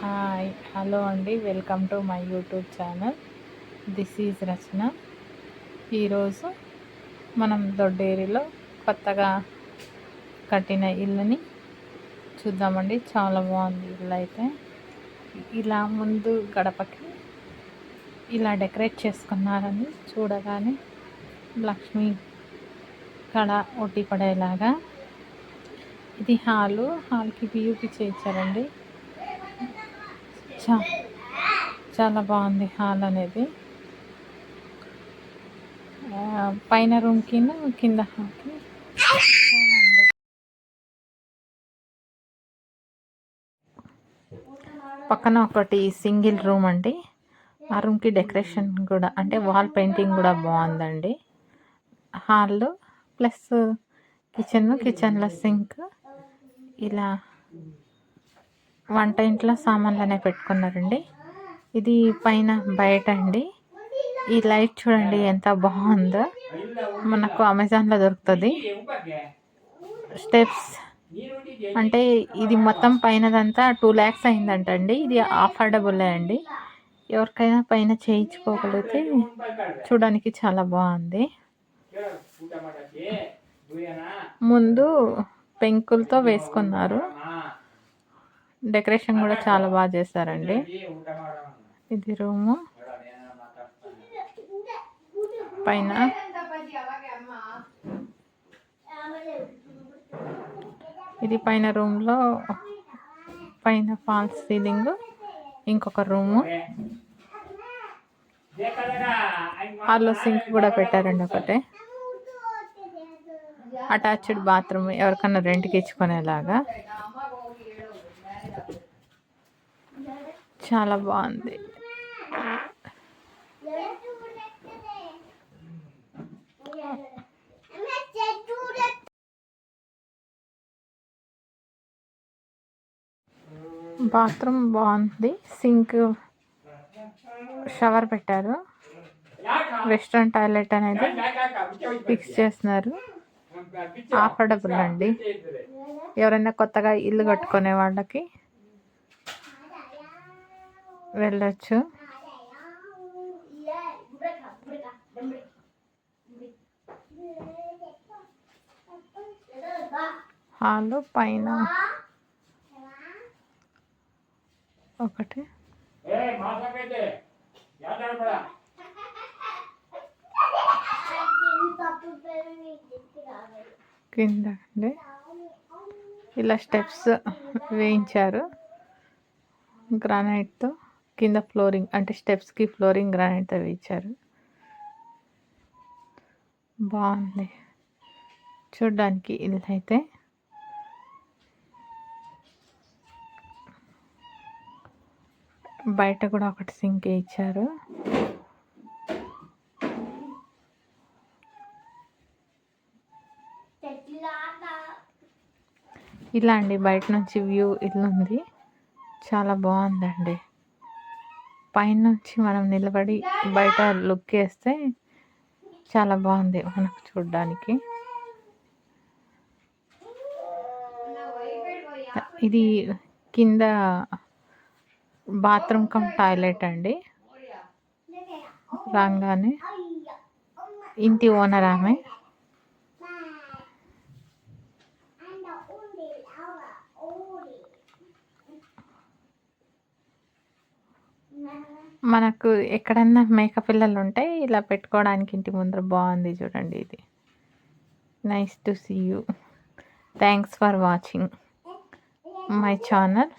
Hi hello అండి, welcome to my YouTube channel. This is Rachana. ఈరోజు మనం దొడ్డేరిలో కొత్తగా కట్టిన ఇల్లుని చూద్దామండి. చాలా బాగుంది ఇల్లు అయితే. ఇలా ముందు గడపకి ఇలా డెకరేట్ చేసుకున్నారని చూడగానే లక్ష్మీ కళ ఒట్టి పడేలాగా. ఇది హాల్కి పియూపి చేయించారండి. చాలా బాగుంది హాల్ అనేది. పైన రూమ్కి కింద హాల్కి పక్కన ఒకటి సింగిల్ రూమ్ అండి. ఆ రూమ్కి డెకరేషన్ కూడా అంటే వాల్ పెయింటింగ్ కూడా బాగుందండి. హాల్లో ప్లస్ కిచెన్లో సింక్, ఇలా వంట ఇంట్లో సామాన్లనే పెట్టుకున్నారండి. ఇది పైన బయట అండి. ఈ లైట్ చూడండి ఎంత బాగుందో. మనకు అమెజాన్లో దొరుకుతుంది. స్టెప్స్ అంటే ఇది మొత్తం పైనదంతా 2 lakhs అయిందంట అండి. ఇది అఫోర్డబుల్ అండి. ఎవరికైనా పైన చేయించుకోగలిగితే చూడడానికి చాలా బాగుంది. ముందు పెంకులతో వేసుకున్నారు. డెకరేషన్ కూడా చాలా బాగా చేశారండి. ఇది రూము. పైన ఇది పైన రూమ్లో పైన ఫాల్స్ సీలింగ్. ఇంకొక రూము. హాల్లో సింక్ కూడా పెట్టారండి ఒకటే. అటాచ్డ్ బాత్రూమ్ ఎవరికన్నా రెంట్కి ఇచ్చుకునేలాగా. చాలా బాగుంది. బాత్రూమ్ బాగుంది. సింక్, షవర్ పెట్టారు. వెస్ట్రన్ టాయిలెట్ అనేది ఫిక్స్ చేస్తున్నారు. అఫోర్డబుల్ అండి. ఎవరైనా కొత్తగా ఇల్లు కట్టుకునే వాళ్ళకి వెళ్ళొచ్చు. హాలు పైన ఒకటి, కింద అండి ఇలా స్టెప్స్ వేయించారు గ్రానైట్తో. కింద ఫ్లోరింగ్ అంటే స్టెప్స్కి ఫ్లోరింగ్ గ్రానైట్తో వేయించారు. బాగుంది చూడ్డానికి ఇల్లు అయితే. బయట కూడా ఒకటి సింక్ ఇచ్చారు. ఇలా అండి బయట నుంచి వ్యూ ఇల్లు ఉంది. చాలా బాగుందండి. పైన నుంచి మనం నిలబడి బయట లుక్ వేస్తే చాలా బాగుంది మనకు చూడడానికి. ఇది కింద బాత్రూమ్ కమ్ టాయిలెట్ అండి. రాగానే ఇంటి ఓనర్ ఆమె. మనకు ఎక్కడన్నా మేక పిల్లలు ఉంటే ఇలా పెట్టుకోవడానికి ఇంటి ముందర బాగుంది చూడండి. ఇది nice to see you. Thanks for watching my channel.